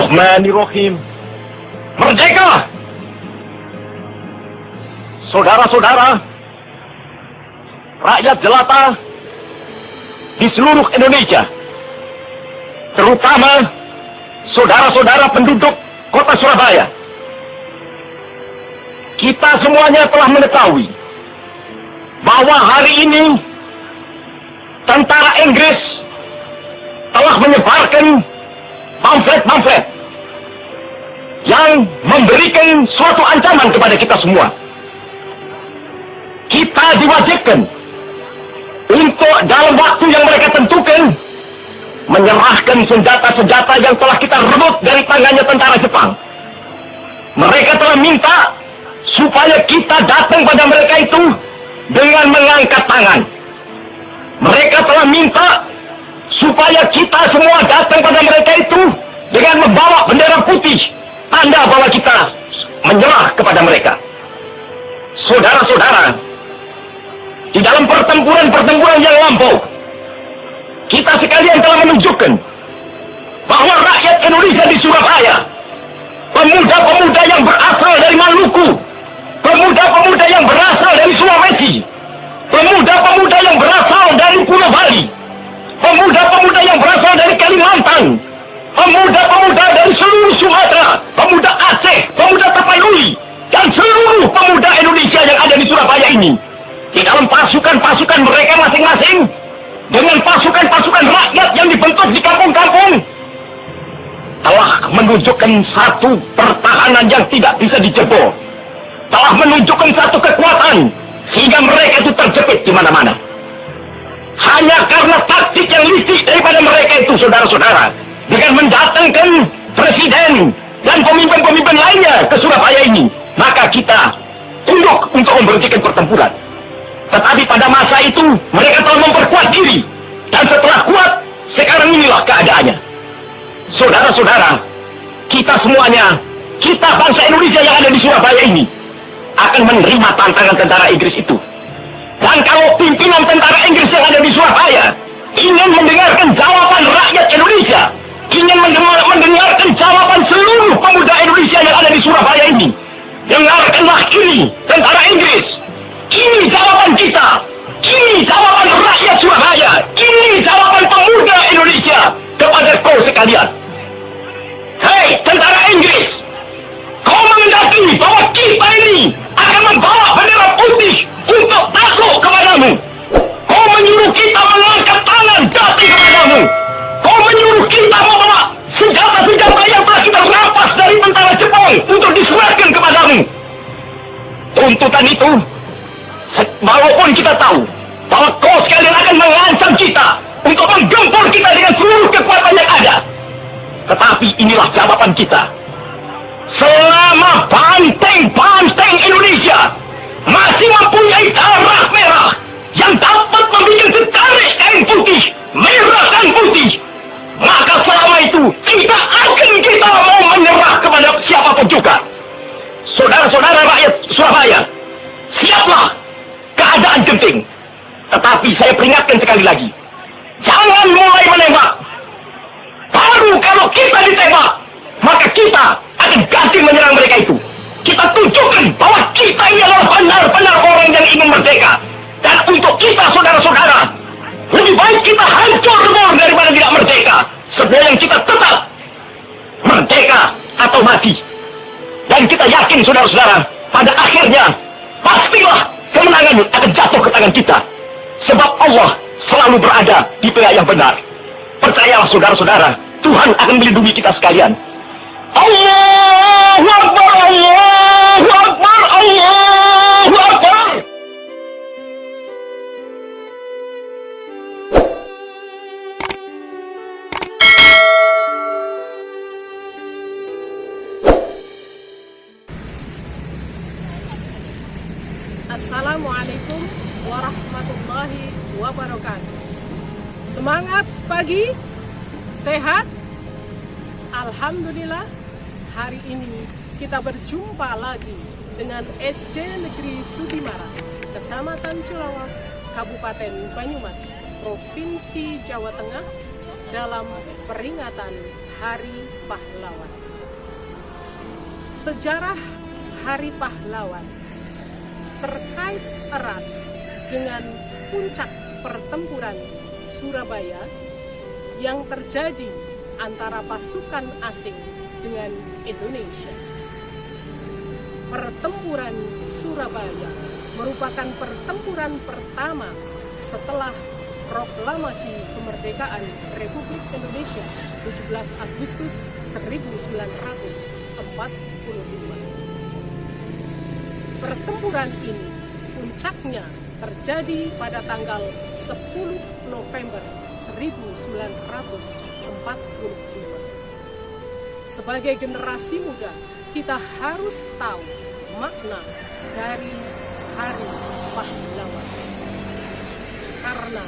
Bismillahirrahmanirrahim. Merdeka! Saudara-saudara, rakyat jelata di seluruh Indonesia, terutama saudara-saudara penduduk kota Surabaya, kita semuanya telah mengetahui bahwa hari ini tentara Inggris telah menyebarkan pamflet-pamflet yang memberikan suatu ancaman kepada kita semua. Kita diwajibkan untuk dalam waktu yang mereka tentukan menyerahkan senjata-senjata yang telah kita rebut dari tangannya tentara Jepang. Mereka telah minta supaya kita datang pada mereka itu dengan mengangkat tangan. Mereka telah minta supaya kita semua datang pada mereka itu dengan membawa bendera putih, tanda bahwa kita menyerah kepada mereka. Saudara-saudara, di dalam pertempuran-pertempuran yang lampau, kita sekalian telah menunjukkan bahwa rakyat Indonesia di Surabaya, pemuda-pemuda yang berasal dari Maluku, pemuda-pemuda yang berasal dari Sulawesi, pemuda-pemuda yang berasal dari Pulau Bali, pemuda-pemuda yang berasal dari Kalimantan, pemuda-pemuda dari seluruh Sumatera, pemuda Aceh, pemuda Tapanuli, dan seluruh pemuda Indonesia yang ada di Surabaya ini, di dalam pasukan-pasukan mereka masing-masing, dengan pasukan-pasukan rakyat yang dibentuk di kampung-kampung, telah menunjukkan satu pertahanan yang tidak bisa dijebol, telah menunjukkan satu kekuatan sehingga mereka itu terjepit di mana-mana. Hanya karena taktik yang licik daripada mereka itu, saudara-saudara, dengan mendatangkan presiden dan pemimpin-pemimpin lainnya ke Surabaya ini, maka kita tunduk untuk memberhentikan pertempuran. Tetapi pada masa itu mereka telah memperkuat diri, dan setelah kuat, sekarang inilah keadaannya. Saudara-saudara, kita semuanya, kita bangsa Indonesia yang ada di Surabaya ini, akan menerima tantangan tentara Inggris itu. Dan kalau pimpinan tentara Inggris yang ada di Surabaya ingin mendengarkan jawaban rakyat Indonesia, ingin mendengarkan jawaban seluruh pemuda Indonesia yang ada di Surabaya ini, dengarkanlah ini tentara Inggris. Ini jawaban kita, ini jawaban rakyat Surabaya, ini jawaban pemuda Indonesia kepada kau sekalian. Hei tentara Inggris, kau menghendaki bahwa kita ini akan membawa bendera putih untuk takluk kepadamu. Kau menyuruh kita mengangkat tangan jati kepadamu. Kau menyuruh kita membawa senjata-senjata yang telah kita rampas dari tentara Jepang untuk diserahkan kepadamu. Tuntutan itu, walaupun kita tahu bahwa kau sekalian akan mengancam kita untuk menggempur kita dengan seluruh kekuatan yang ada, tetapi inilah jawaban kita. Selama banteng-banteng Indonesia masih mempunyai darah merah yang dapat membuat setarik kain putih, merah dan putih, maka selama itu tidak akan kita mau menyerah kepada siapapun juga. Saudara-saudara rakyat Surabaya, siaplah, keadaan genting. Tetapi saya peringatkan sekali lagi, jangan mulai menembak. Baru kalau kita ditembak, maka kita akan ganti menyerang mereka itu. Kita tunjukkan bahwa kita ini adalah benar-benar orang yang ingin merdeka. Dan untuk kita, saudara-saudara, lebih baik kita hancur lebur daripada tidak merdeka, sebelum kita tetap merdeka atau mati. Dan kita yakin, saudara-saudara, pada akhirnya pastilah kemenangan akan jatuh ke tangan kita, sebab Allah selalu berada di pihak yang benar. Percayalah, saudara-saudara, Tuhan akan melindungi kita sekalian. Allahu Akbar, Allahu Akbar, Allahu Akbar. Assalamualaikum warahmatullahi wabarakatuh. Semangat pagi, sehat. Alhamdulillah, hari ini kita berjumpa lagi dengan SD Negeri Sudimara, Kecamatan Culawak, Kabupaten Banyumas, Provinsi Jawa Tengah, dalam peringatan Hari Pahlawan. Sejarah Hari Pahlawan terkait erat dengan puncak pertempuran Surabaya yang terjadi antara pasukan asing dengan Indonesia. Pertempuran Surabaya merupakan pertempuran pertama setelah Proklamasi Kemerdekaan Republik Indonesia 17 Agustus 1945. Pertempuran ini puncaknya terjadi pada tanggal 10 November 1945. Sebagai generasi muda, kita harus tahu makna dari Hari Pahlawan. Karena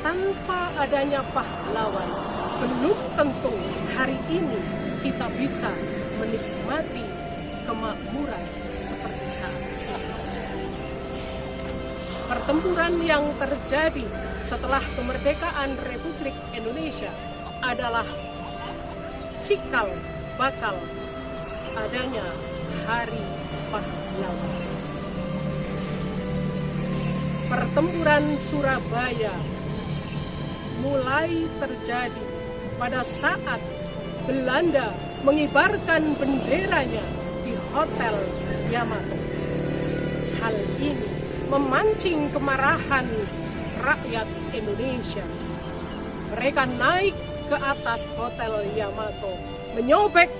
tanpa adanya pahlawan, belum tentu hari ini kita bisa menikmati kemakmuran seperti saat ini. Pertempuran yang terjadi setelah kemerdekaan Republik Indonesia adalah cikal bakal adanya Hari Pahlawan. Pertempuran Surabaya mulai terjadi pada saat Belanda mengibarkan benderanya di Hotel Yamato. Hal ini memancing kemarahan rakyat Indonesia. Mereka naik ke atas Hotel Yamato, menyobek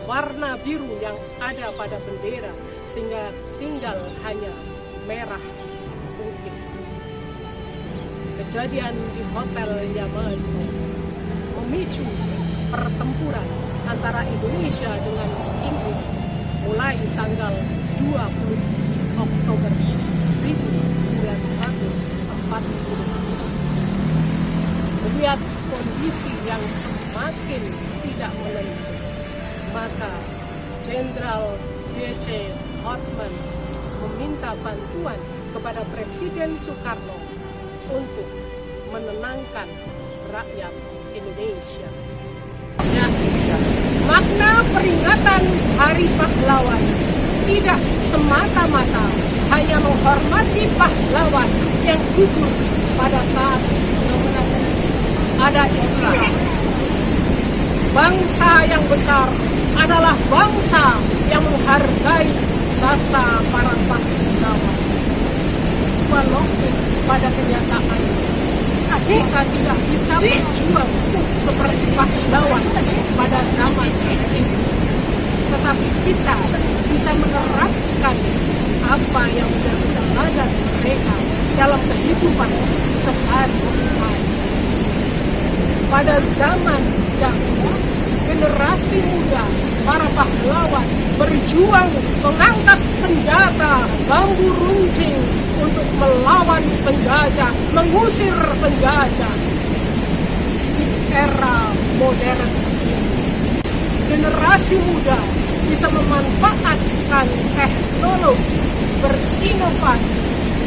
warna biru yang ada pada bendera sehingga tinggal hanya merah putih. Kejadian di Hotel Yamato memicu pertempuran antara Indonesia dengan Inggris mulai tanggal 20 Oktober 1940. Melihat kondisi yang semakin tidak menentu, maka Jenderal D.C. Hotman meminta bantuan kepada Presiden Soekarno untuk menenangkan rakyat Indonesia. Makna peringatan Hari Pahlawan tidak semata-mata hanya menghormati pahlawan yang gugur pada saat kemenangan. Ada istilah, bangsa yang besar adalah bangsa yang menghargai jasa para pahlawan. Walaupun pada kenyataan kita tidak bisa berjuang seperti pahlawan pada zaman ini, tetapi kita bisa menerapkan apa yang menjadi teladan mereka dalam kehidupan sehari-hari. Pada zaman dahulu, generasi muda, para pahlawan berjuang mengangkat senjata bambu runcing untuk melawan penjajah, mengusir penjajah. Di era modern ini, generasi muda bisa memanfaatkan teknologi, berinovasi,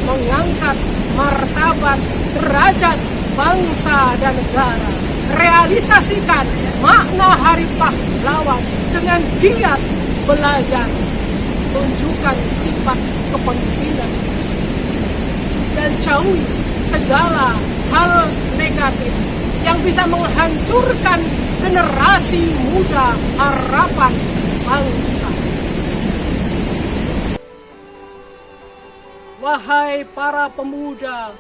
mengangkat martabat derajat bangsa dan negara, realisasikan makna Hari Pahlawan dengan giat belajar, tunjukkan sifat kepemimpinan, dan jauhi segala hal negatif yang bisa menghancurkan generasi muda harapan bangsa. Wahai para pemuda,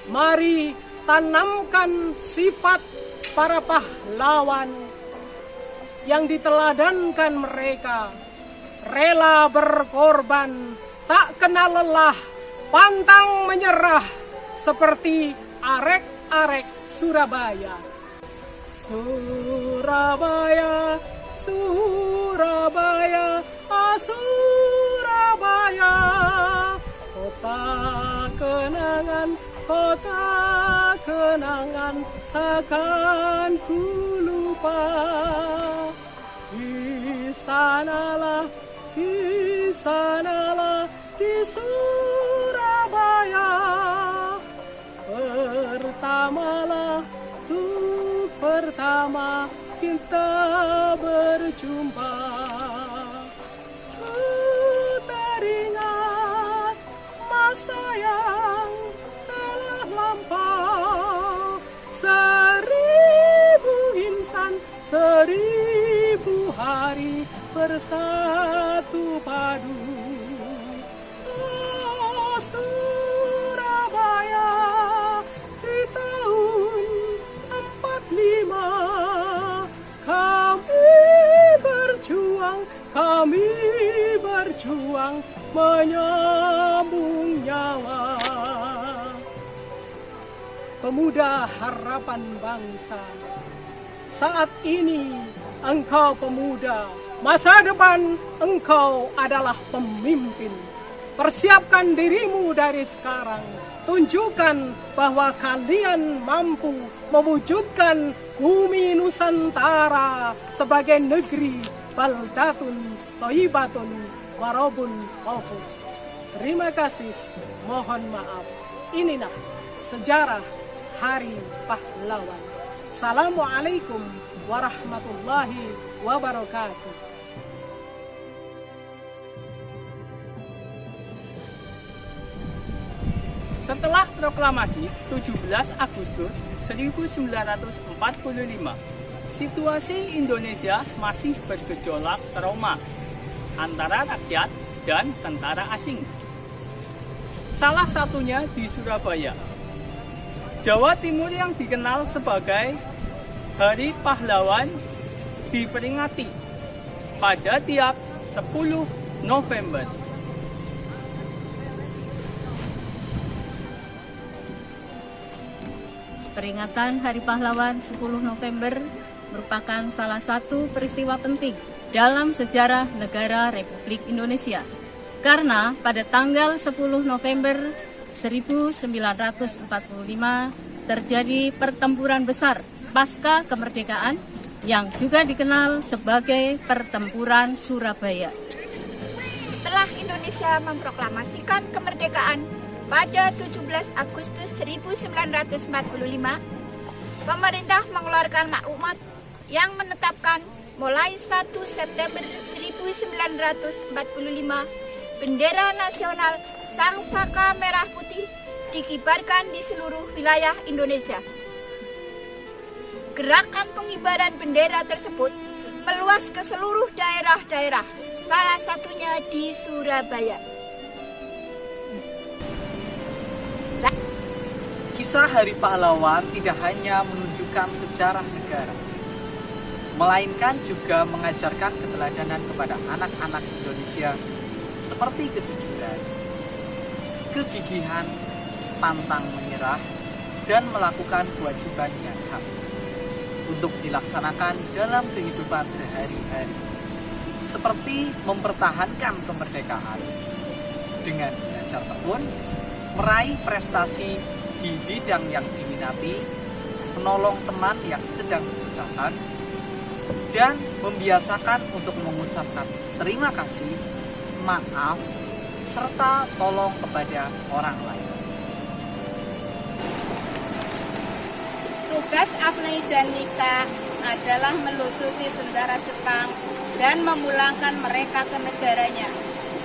mari tanamkan sifat para pahlawan yang diteladankan mereka, rela berkorban, tak kenal lelah, pantang menyerah, seperti arek-arek Surabaya. Surabaya, Surabaya, Surabaya, kota kenangan, kota kenangan, takkan ku lupa. Di sanalah, di sanalah, di Surabaya, pertamalah, tuh pertama kita berjumpa. Ku teringat masa yang telah lampau, 1000 insan, 1000 hari bersatu padu. Oh Surabaya, di tahun 45 kami berjuang menyambung nyawa. Pemuda harapan bangsa, saat ini engkau pemuda, masa depan engkau adalah pemimpin. Persiapkan dirimu dari sekarang. Tunjukkan bahwa kalian mampu mewujudkan bumi Nusantara sebagai negeri baldatun thayyibatun warabun ghafur. Terima kasih, mohon maaf. Inilah sejarah Hari Pahlawan. Assalamualaikum warahmatullahi wabarakatuh. Setelah proklamasi 17 Agustus 1945, situasi Indonesia masih bergejolak trauma antara rakyat dan tentara asing. Salah satunya di Surabaya, Jawa Timur, yang dikenal sebagai Hari Pahlawan diperingati pada tiap 10 November. Peringatan Hari Pahlawan 10 November merupakan salah satu peristiwa penting dalam sejarah negara Republik Indonesia. Karena pada tanggal 10 November 1945 terjadi pertempuran besar pasca kemerdekaan yang juga dikenal sebagai Pertempuran Surabaya. Setelah Indonesia memproklamasikan kemerdekaan pada 17 Agustus 1945, pemerintah mengeluarkan maklumat yang menetapkan mulai 1 September 1945 bendera nasional Sang Saka Merah Putih dikibarkan di seluruh wilayah Indonesia. Gerakan pengibaran bendera tersebut meluas ke seluruh daerah-daerah, salah satunya di Surabaya. Kisah Hari Pahlawan tidak hanya menunjukkan sejarah negara, melainkan juga mengajarkan keteladanan kepada anak-anak Indonesia seperti kejujuran, kegigihan, pantang menyerah, dan melakukan kewajiban yang hak untuk dilaksanakan dalam kehidupan sehari-hari, seperti mempertahankan kemerdekaan dengan belajar tekun, meraih prestasi di bidang yang diminati, menolong teman yang sedang kesusahan, dan membiasakan untuk mengucapkan terima kasih, maaf, serta tolong kepada orang lain. Tugas Afni dan Nika adalah melucuti tentara Jepang dan memulangkan mereka ke negaranya,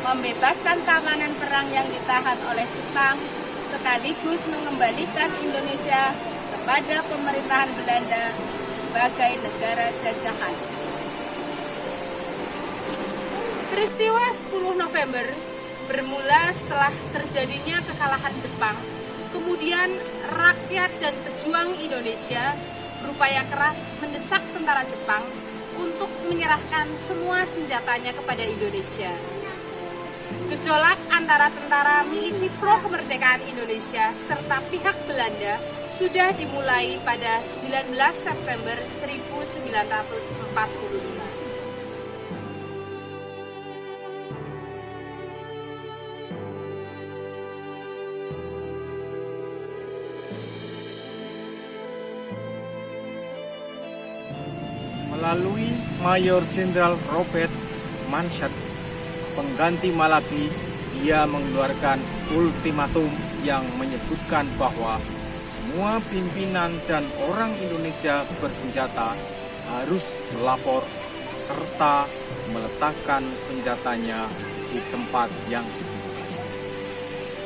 membebaskan tawanan perang yang ditahan oleh Jepang, sekaligus mengembalikan Indonesia kepada pemerintahan Belanda sebagai negara jajahan. Peristiwa 10 November bermula setelah terjadinya kekalahan Jepang. Kemudian rakyat dan pejuang Indonesia berupaya keras mendesak tentara Jepang untuk menyerahkan semua senjatanya kepada Indonesia. Gejolak antara tentara milisi pro kemerdekaan Indonesia serta pihak Belanda sudah dimulai pada 19 September 1945. Melalui Mayor Jenderal Robert Manshad, pengganti Malaki, dia mengeluarkan ultimatum yang menyebutkan bahwa semua pimpinan dan orang Indonesia bersenjata harus melapor serta meletakkan senjatanya di tempat yang ditentukan.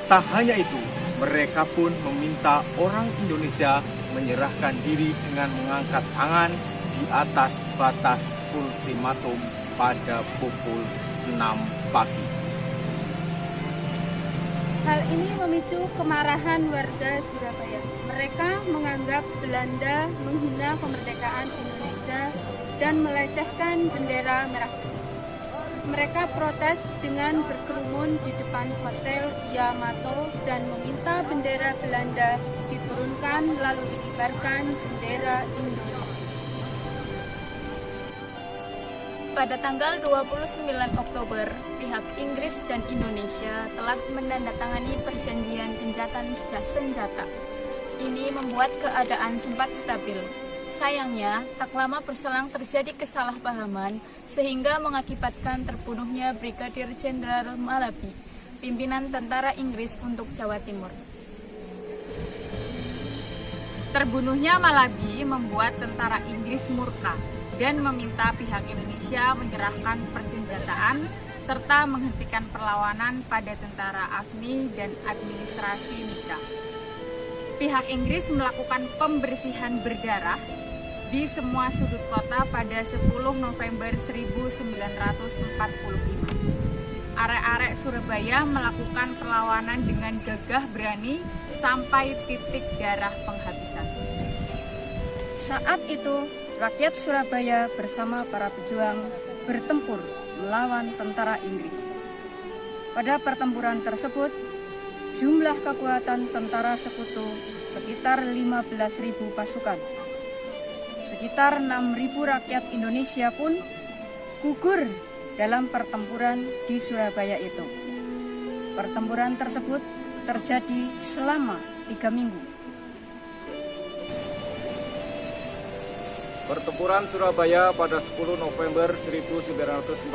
Tak hanya itu, mereka pun meminta orang Indonesia menyerahkan diri dengan mengangkat tangan di atas batas ultimatum pada pukul 6 pagi. Hal ini memicu kemarahan warga Surabaya. Mereka menganggap Belanda menghina kemerdekaan Indonesia dan melecehkan bendera merah putih. Mereka protes dengan berkerumun di depan Hotel Yamato dan meminta bendera Belanda diturunkan lalu dikibarkan bendera Indonesia. Pada tanggal 29 Oktober, pihak Inggris dan Indonesia telah menandatangani perjanjian gencatan senjata. Ini membuat keadaan sempat stabil. Sayangnya, tak lama berselang terjadi kesalahpahaman sehingga mengakibatkan terbunuhnya Brigadir Jenderal Malabi, pimpinan tentara Inggris untuk Jawa Timur. Terbunuhnya Malabi membuat tentara Inggris murka dan meminta pihak Indonesia menyerahkan persenjataan serta menghentikan perlawanan pada tentara AFNI dan administrasi Mika. Pihak Inggris melakukan pembersihan berdarah di semua sudut kota pada 10 November 1945. Arek-arek Surabaya melakukan perlawanan dengan gagah berani sampai titik darah penghabisan. Saat itu, rakyat Surabaya bersama para pejuang bertempur melawan tentara Inggris. Pada pertempuran tersebut, jumlah kekuatan tentara sekutu sekitar 15.000 pasukan. Sekitar 6.000 rakyat Indonesia pun gugur dalam pertempuran di Surabaya itu. Pertempuran tersebut terjadi selama 3 minggu. Pertempuran Surabaya pada 10 November 1945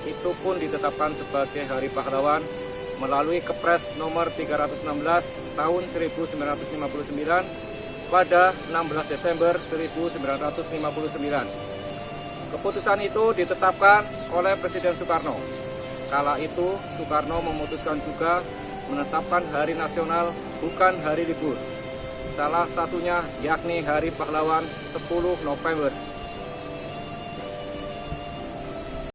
itu pun ditetapkan sebagai Hari Pahlawan melalui Kepres nomor 316 tahun 1959 pada 16 Desember 1959. Keputusan itu ditetapkan oleh Presiden Soekarno. Kala itu, Soekarno memutuskan juga menetapkan hari nasional bukan hari libur. Salah satunya yakni Hari Pahlawan 10 November.